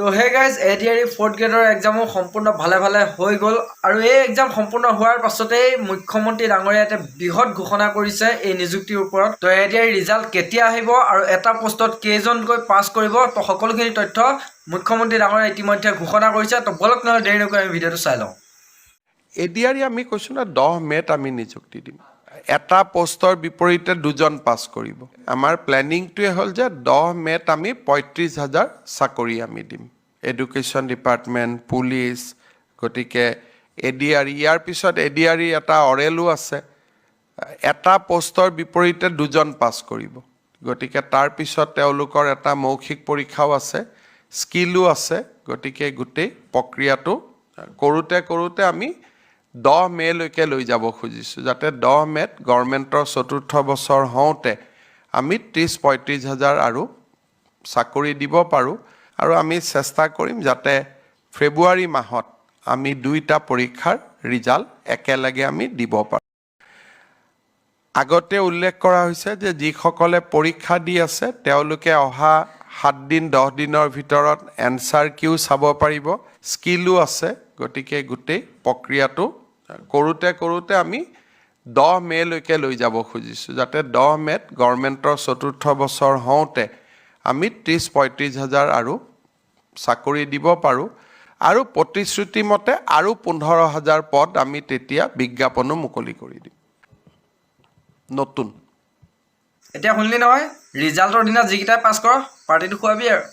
তো hey guys ADRE 4th গ্ৰেডৰ এক্সামো সম্পূৰ্ণ ভালে ভালে হৈ গ'ল আৰু এই এক্সাম সম্পূৰ্ণ হোৱাৰ পাছতেই মুখ্যমন্ত্ৰী ডাঙৰীয়া এটা বৃহৎ ঘোষণা কৰিছে এই নিযুক্তিৰ ওপৰত। তো এডিআৰই ৰিজাল্ট কেতিয়া আহিব আৰু এটা পোষ্টত কেইজনকৈ পাছ কৰিব, তো সকলোখিনি তথ্য মুখ্যমন্ত্ৰী ডাঙৰীয়া ইতিমধ্যে ঘোষণা কৰিছে। তো বলক নহ'লে দেৰি নকৰি আমি ভিডিঅ'টো চাই লওঁ। এডিআৰই আমি কৈছোঁ না 10 মে'ত আমি নিযুক্তি দিম। এটা পোষ্টৰ বিপৰীতে 2জন পাছ কৰিব। আমাৰ প্লেনিংটোৱে হ'ল যে 10 মে'ত আমি 35,000 চাকৰি আমি দিম। এডুকেশ্যন ডিপাৰ্টমেণ্ট, পুলিচ, গতিকে এডিআৰই ইয়াৰ পিছত এডিআৰই এটা অৰেলো আছে। এটা পোষ্টৰ বিপৰীতে 2জন পাছ কৰিব, গতিকে তাৰপিছত তেওঁলোকৰ এটা মৌখিক পৰীক্ষাও আছে, স্কিলো আছে। গতিকে গোটেই প্ৰক্ৰিয়াটো কৰোঁতে আমি 10 মে'লৈকে লৈ যাব খুজিছোঁ, যাতে 10 মে'ত গভৰ্ণমেণ্টৰ 4ৰ্থ বছৰ হওঁতে আমি 30-35,000 আৰু চাকৰি দিব পাৰোঁ। আৰু আমি চেষ্টা কৰিম যাতে ফেব্ৰুৱাৰী মাহত আমি 2টা পৰীক্ষাৰ ৰিজাল্ট একেলগে আমি দিব পাৰোঁ। আগতে উল্লেখ কৰা হৈছে যে যিসকলে পৰীক্ষা দি আছে তেওঁলোকে অহা 7 দিন 10 দিনৰ ভিতৰত এনচাৰ কিউ চাব পাৰিব, স্কিলো আছে। গতিকে গোটেই প্ৰক্ৰিয়াটো কৰোঁতে আমি 10 মে'লৈকে লৈ যাব খুজিছোঁ, যাতে 10 মে'ত গভৰ্ণমেণ্টৰ 4ৰ্থ বছৰ হওঁতে আমি 30-35,000 আৰু চাকৰি দিব পাৰোঁ। আৰু প্ৰতিশ্ৰুতি মতে আৰু 15,000 পদ আমি তেতিয়া বিজ্ঞাপনো মুকলি কৰি দিম। নতুন এতিয়া শুনিলি নহয়, ৰিজাল্টৰ দিনা যিকেইটাই পাছ কৰ পাৰ্টিটো খুৱাবি আৰু।